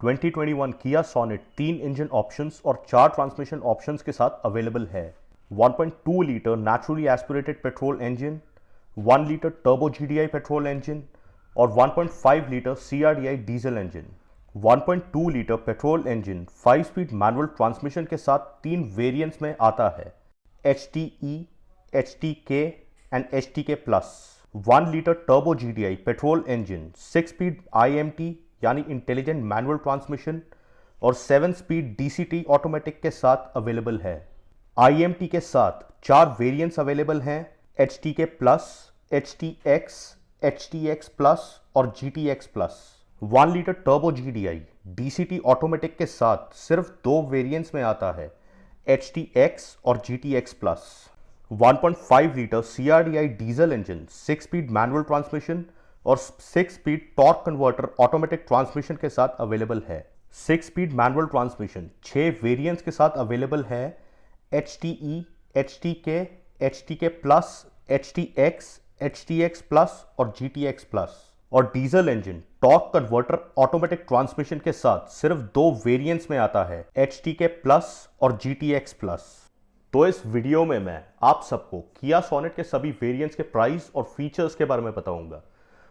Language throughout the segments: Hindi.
2021 किया सोनेट 3 इंजन ऑप्शंस और 4 ट्रांसमिशन ऑप्शंस के साथ अवेलेबल है। 1.2 litre naturally aspirated petrol engine, 1 litre turbo GDI petrol engine और 1.5 litre CRDi diesel engine. 1.2 litre petrol engine 5 speed manual transmission के साथ 3 वेरिएंट्स में आता है: HTE, HTK and HTK plus. 1 litre turbo GDI petrol engine 6 speed IMT यानी इंटेलिजेंट मैनुअल ट्रांसमिशन और 7 स्पीड DCT ऑटोमेटिक के साथ अवेलेबल है। IMT के साथ 4 वेरिएंट्स अवेलेबल हैं: HTK plus, HTX, HTX plus और GTX plus. 1 litre turbo GDI DCT automatic के साथ सिर्फ 2 वेरिएंट्स में आता है: HTX और GTX plus. 1.5 litre CRDI diesel engine 6 speed manual transmission और 6 speed torque converter automatic transmission के साथ अवेलेबल है। 6 स्पीड मैनुअल ट्रांसमिशन 6 वेरिएंट्स के साथ अवेलेबल है: HTE, HTK, HTK plus, HTX, HTX plus और GTX प्लस। और diesel engine torque converter automatic transmission के साथ सिर्फ 2 वेरिएंट्स में आता है: HTK प्लस और GTX प्लस। तो इस वीडियो में मैं आप सबको किया सोनेट के सभी वेरिएंट्स के प्राइस और फीचर्स के बारे में बताऊंगा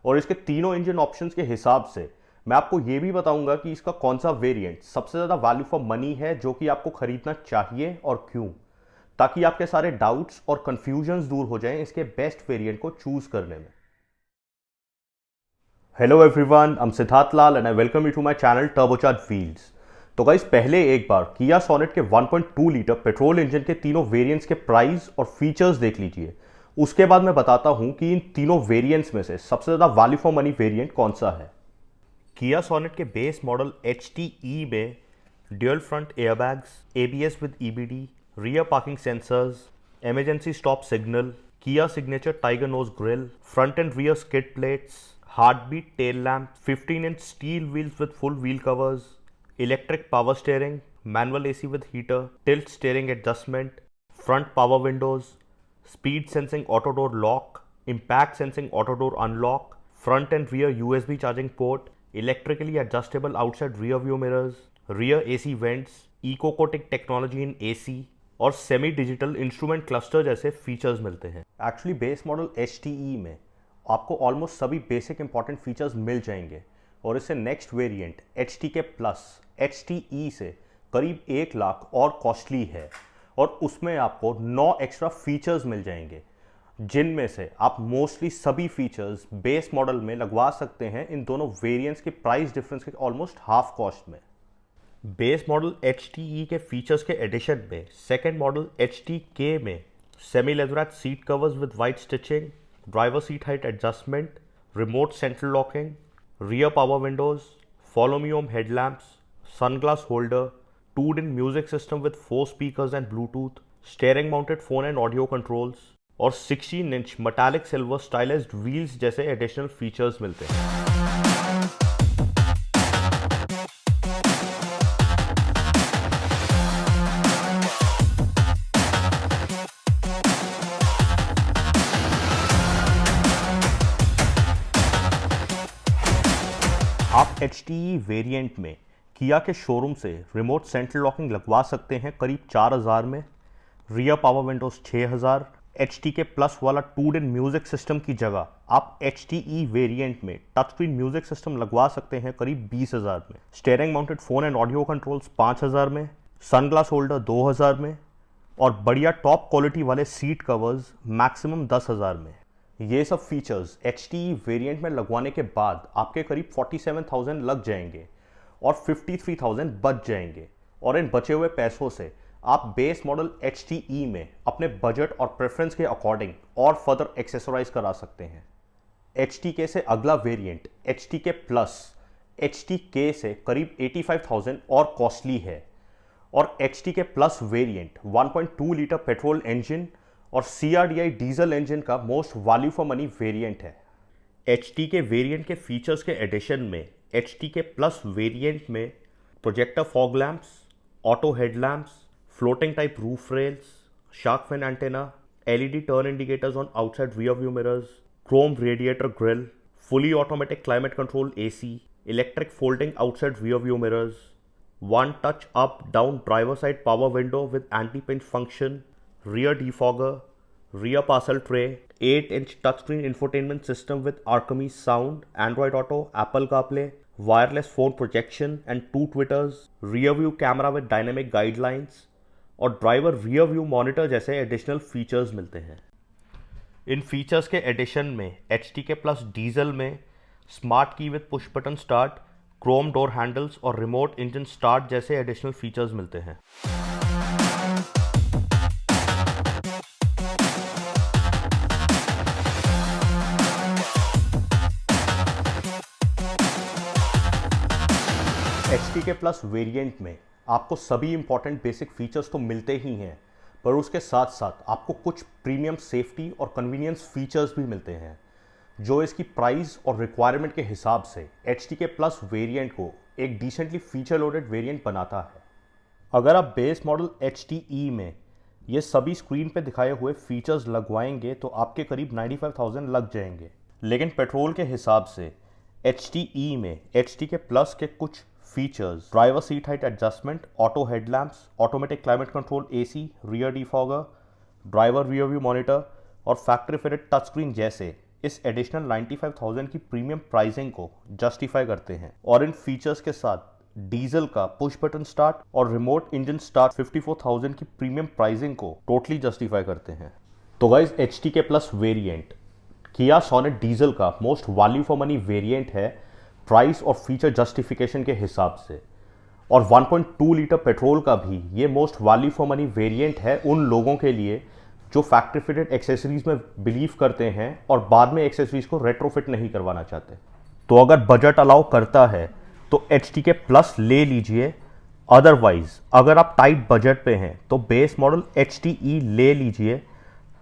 और इसके तीनों इंजन ऑप्शंस के हिसाब से मैं आपको यह भी बताऊंगा कि इसका कौन सा वेरिएंट सबसे ज़्यादा वैल्यू फॉर मनी है जो कि आपको खरीदना चाहिए और क्यों, ताकि आपके सारे डाउट्स और कंफ्यूजन्स दूर हो जाएं इसके बेस्ट वेरिएंट को चूज करने में। Hello everyone, I am Siddharth Lal and I welcome you to my channel Turbocharge Wheels. तो गाइस, पहले एक बार किया सोनेट के 1.2 लीटर पेट्रोल इंजन के तीनों वेरिएंट्स के प्राइस और फीचर्स देख लीजिए। उसके बाद मैं बताता हूं कि इन तीनों वेरिएंट्स में से सबसे ज़्यादा वैल्यू फॉर मनी वेरिएंट कौन सा है। किया सोनेट के बेस मॉडल HTE में dual front airbags, ABS with EBD, rear parking sensors, emergency stop signal, Kia signature tiger nose grille, front and rear skid plates, heartbeat tail lamp, 15 inch steel wheels with full wheel covers, electric power steering, manual AC with heater, tilt steering adjustment, front power windows, speed sensing auto door lock, impact sensing auto door unlock, front and rear USB charging port, electrically adjustable outside rear view mirrors, rear AC vents, eco-coating technology in AC और सेमी डिजिटल इंस्ट्रूमेंट क्लस्टर जैसे फीचर्स मिलते हैं। एक्चुअली बेस मॉडल HTE में आपको ऑलमोस्ट सभी बेसिक इंपॉर्टेंट फीचर्स मिल जाएंगे और इससे next variant HTK plus HTE से करीब 1 लाख और कॉस्टली है और उसमें आपको 9 एक्स्ट्रा फीचर्स मिल जाएंगे, जिनमें से आप मोस्टली सभी फीचर्स बेस मॉडल में लगवा सकते हैं इन दोनों वेरिएंट्स के प्राइस डिफरेंस के ऑलमोस्ट हाफ कॉस्ट में। बेस मॉडल HTE के फीचर्स के एडिशन में सेकेंड मॉडल HTK में semi leatherette seat covers with white stitching, driver seat height adjustment, remote central locking, rear power windows, follow me home headlamps, sunglass holder, tuned in music system with 4 speakers and Bluetooth, steering mounted phone and audio controls और 16 inch metallic silver stylized wheels जैसे एडिशनल फीचर्स मिलते हैं। आप HTE वेरिएंट में किया के शोरूम से रिमोट सेंट्रल लॉकिंग लगवा सकते हैं करीब 4000 में, rear power Windows 6000, HTK plus वाला टूड इन म्यूजिक सिस्टम की जगह आप HTE वेरिएंट में टच स्क्रीन म्यूजिक सिस्टम लगवा सकते हैं करीब 20000 में, steering mounted phone and audio controls 5000 में, सनग्लास होल्डर 2000 में और बढ़िया टॉप क्वालिटी वाले सीट कवर्स मैक्सिमम 10000 में। ये सब फीचर्स HTE वेरिएंट में लगवाने के बाद आपके करीब 47,000 लग जाएंगे और 53,000 बच जाएंगे और इन बचे हुए पैसों से आप बेस मॉडल HTE में अपने बजट और प्रेफरेंस के अकॉर्डिंग और फर्दर एक्सेसराइज करा सकते हैं। HTK से अगला वेरिएंट HTK प्लस HTK से करीब 85,000 और कॉस्टली है और HTK plus variant 1.2 litre petrol engine और CRDI डीजल इंजन का most value for money variant है। HTK वेरिएंट के फीचर्स के एडिशन में HTK प्लस वेरिएंट में projector fog lamps, auto headlamps, floating type roof rails, shark fin antenna, LED turn indicators on outside rear view mirrors, chrome radiator grille, fully automatic climate control AC, electric folding outside rear view mirrors, one touch up down driver side power window with anti pinch function, rear defogger, rear parcel tray, 8-inch touchscreen infotainment system with Archemy sound, Android Auto, Apple CarPlay, wireless phone projection and 2 tweeters, rear view camera with dynamic guidelines और ड्राइवर रियर व्यू मॉनिटर जैसे एडिशनल फीचर्स मिलते हैं। इन फीचर्स के एडिशन में HTK प्लस डीजल में स्मार्ट की with push button start, Chrome door handles और रिमोट इंजन स्टार्ट जैसे एडिशनल फीचर्स मिलते हैं। HTK प्लस वेरिएंट में आपको सभी इंपॉर्टेंट बेसिक फीचर्स तो मिलते ही हैं, पर उसके साथ साथ आपको कुछ प्रीमियम सेफ्टी और कन्वीनियंस फीचर्स भी मिलते हैं जो इसकी प्राइस और रिक्वायरमेंट के हिसाब से HTK प्लस वेरिएंट को एक डिसेंटली फीचर लोडेड वेरिएंट बनाता है। अगर आप बेस मॉडल HTE में ये सभी स्क्रीन पे दिखाए हुए फीचर्स लगवाएंगे तो आपके करीब 95,000 लग जाएंगे, लेकिन पेट्रोल के हिसाब से HTE में HTK प्लस के कुछ features, driver seat height adjustment, auto headlamps, automatic climate control AC, rear defogger, driver rear view monitor और फैक्ट्री फिटेड टच स्क्रीन जैसे इस एडिशनल 95,000 की प्रीमियम प्राइसिंग को जस्टिफाई करते हैं। और इन फीचर्स के साथ डीजल का पुश बटन स्टार्ट और रिमोट इंजन स्टार्ट 54,000 की प्रीमियम प्राइसिंग को टोटली जस्टिफाई करते हैं। तो गाइस, HTK प्लस वेरिएंट किया सोनेट डीजल का most value for money variant है प्राइस और फीचर जस्टिफिकेशन के हिसाब से, और 1.2 लीटर पेट्रोल का भी ये most value for money variant है उन लोगों के लिए जो फैक्ट्री फिटेड एक्सेसरीज में बिलीव करते हैं और बाद में एक्सेसरीज को रेट्रोफिट नहीं करवाना चाहते। तो अगर बजट अलाउ करता है तो HTK प्लस ले लीजिए, अदरवाइज अगर आप टाइट बजट पे हैं तो बेस मॉडल HTE ले लीजिए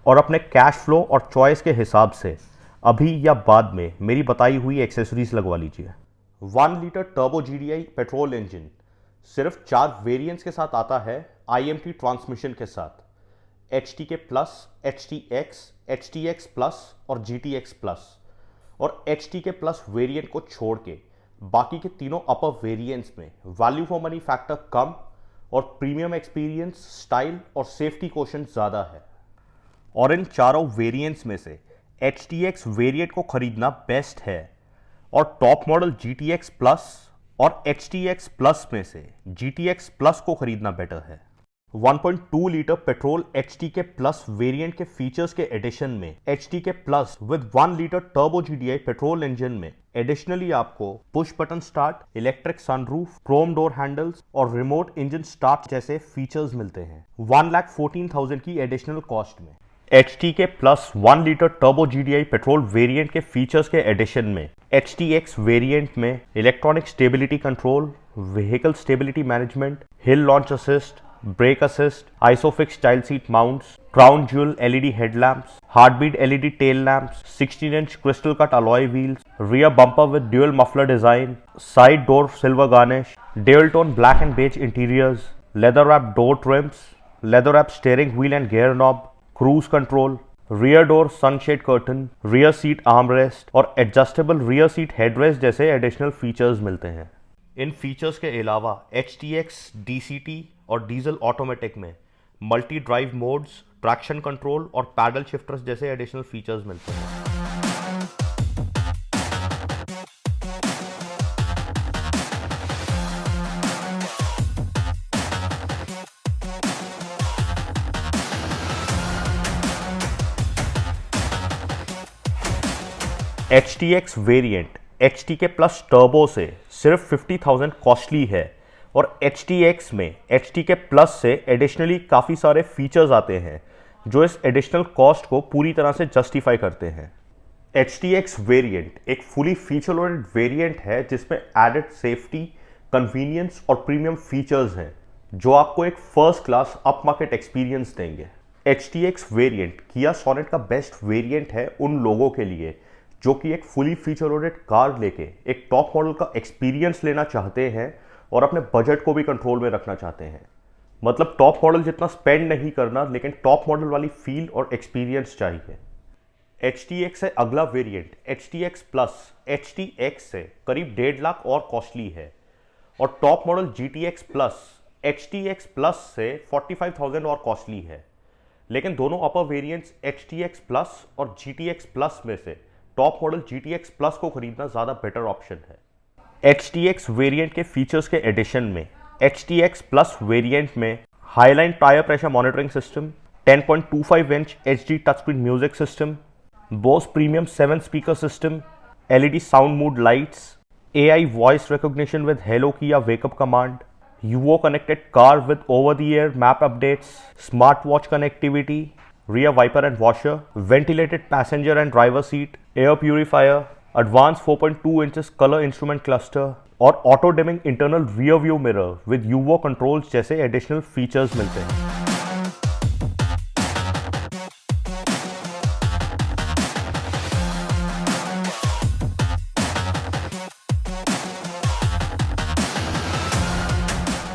और अपने कैश फ्लो और चॉइस के हिसाब से अभी या बाद में मेरी बताई हुई एक्सेसरीज लगवा लीजिए। 1 litre turbo GDI petrol engine सिर्फ 4 वेरिएंट्स के साथ आता है IMT ट्रांसमिशन के साथ, HTK plus, HTX, HTX plus और GTX प्लस। और HTK प्लस वेरिएंट को छोड़ के बाकी के तीनों अपर वेरिएंट्स में वैल्यू फॉर मनी फैक्टर कम और प्रीमियम एक्सपीरियंस, स्टाइल और सेफ्टी क्वोशंट ज़्यादा है। और इन चारों वेरिएंट्स में से HTX वेरिएंट को खरीदना बेस्ट है और टॉप मॉडल GTX प्लस और HTX प्लस में से GTX प्लस को खरीदना बेटर है। 1.2 litre petrol HTK plus variant के फीचर्स के एडिशन में HTK plus with 1 litre turbo GDI petrol engine में एडिशनली आपको push button start, electric sunroof, Chrome door handles और रिमोट इंजन स्टार्ट जैसे फीचर्स मिलते हैं 1,14,000 की एडिशनल कॉस्ट में। HTK plus 1 litre turbo GDI petrol variant के फीचर्स के एडिशन में HTX वेरिएंट में electronic stability control, vehicle stability management, hill launch assist, brake assist, ISOFIX child seat mounts, crown jewel LED headlamps, heartbeat LED tail lamps, 16-inch crystal cut alloy wheels, rear bumper with dual muffler design, side door silver garnish, dual tone black and beige interiors, leather wrap door trims, leather wrap steering wheel and gear knob, cruise control, rear door sunshade curtain, rear seat armrest और एडजस्टेबल रियर सीट हेडरेस्ट जैसे एडिशनल फीचर्स मिलते हैं। इन फीचर्स के अलावा HTX DCT और डीजल ऑटोमेटिक में multi drive modes, traction control और पैडल शिफ्टर्स जैसे एडिशनल फीचर्स मिलते हैं। HTX variant HTK plus turbo से सिर्फ 50,000 कॉस्टली है और HTX में HTK प्लस से एडिशनली काफ़ी सारे फीचर्स आते हैं जो इस एडिशनल कॉस्ट को पूरी तरह से जस्टिफाई करते हैं। HTX वेरिएंट एक फुली फीचर लोडेड वेरिएंट है जिसमें एडेड सेफ्टी, कन्वीनियंस और प्रीमियम फीचर्स हैं जो आपको एक first class up market experience देंगे। HTX वेरिएंट किया सोनेट का बेस्ट वेरिएंट है उन लोगों के लिए जो कि एक फुली फीचर लोडेड कार लेके एक टॉप मॉडल का एक्सपीरियंस लेना चाहते हैं और अपने बजट को भी कंट्रोल में रखना चाहते हैं। मतलब टॉप मॉडल जितना स्पेंड नहीं करना, लेकिन टॉप मॉडल वाली फील और एक्सपीरियंस चाहिए। HTX है अगला वेरिएंट, HTX प्लस HTX से करीब 1.5 लाख और कॉस्टली है, और top model GTX plus HTX plus से 45,000 और कॉस्टली है। लेकिन दोनों अपर वेरिएंट्स HTX प्लस और GTX प्लस में से टॉप मॉडल GTX प्लस को खरीदना ज़्यादा बेटर ऑप्शन है। HTX वेरिएंट के फीचर्स के एडिशन में HTX प्लस वेरिएंट में highline tyre pressure monitoring system, 10.25 inch HD touchscreen music system, Bose premium 7 speaker system, LED sound mood lights, AI voice recognition with hello Kia wake up command, UO connected car with over the air map updates, smart watch connectivity, rear wiper and washer, ventilated passenger and driver seat, air purifier, advance 4.2 inches colour instrument cluster और auto dimming internal rear view mirror with UO controls जैसे एडिशनल फीचर्स मिलते हैं।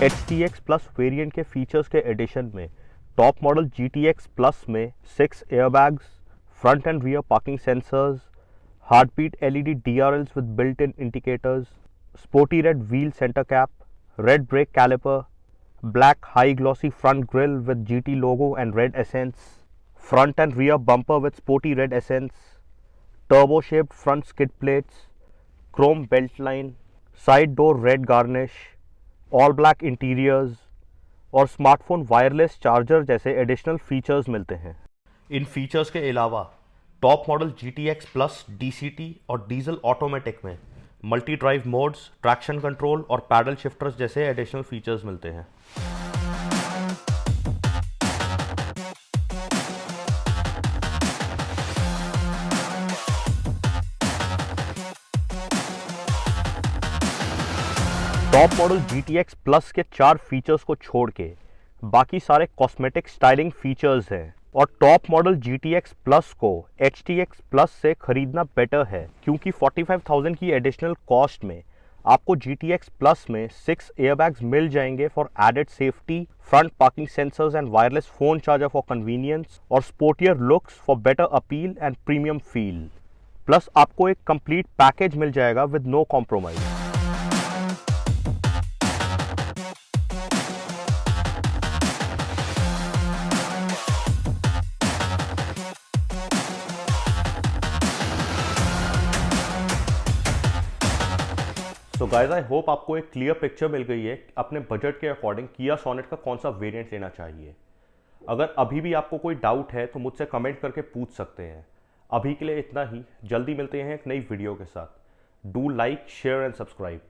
HTX प्लस वेरिएंट के फीचर्स के एडिशन में टॉप मॉडल GTX प्लस में 6 airbags, front and rear parking sensors, heartbeat LED DRLs with built-in indicators, sporty red wheel center cap, red brake caliper, black high glossy front grille with GT logo and red accents, front and rear bumper with sporty red accents, turbo shaped front skid plates, chrome belt line, side door red garnish, all black interiors और स्मार्टफोन वायरलेस चार्जर जैसे एडिशनल फीचर्स मिलते हैं। इन फीचर्स के अलावा top model GTX plus DCT और डीजल ऑटोमेटिक में multi drive modes, traction control और पैडल शिफ्टर्स जैसे एडिशनल फीचर्स मिलते हैं। टॉप मॉडल GTX प्लस के 4 फीचर्स को छोड़ के बाकी सारे कॉस्मेटिक स्टाइलिंग फीचर्स हैं, और टॉप मॉडल GTX प्लस को HTX प्लस से खरीदना बेटर है क्योंकि 45,000 की एडिशनल कॉस्ट में आपको GTX प्लस में 6 एयरबैग्स मिल जाएंगे for added safety, front parking sensors and wireless phone charger for convenience, और sportier looks for better appeal and premium feel. Plus आपको एक कंप्लीट पैकेज मिल जाएगा विद नो कॉम्प्रोमाइज। तो गाइज आई होप आपको एक क्लियर पिक्चर मिल गई है अपने बजट के अकॉर्डिंग किया सोनेट का कौन सा वेरिएंट लेना चाहिए। अगर अभी भी आपको कोई डाउट है तो मुझसे कमेंट करके पूछ सकते हैं। अभी के लिए इतना ही, जल्दी मिलते हैं एक नई वीडियो के साथ। Do like, share and subscribe.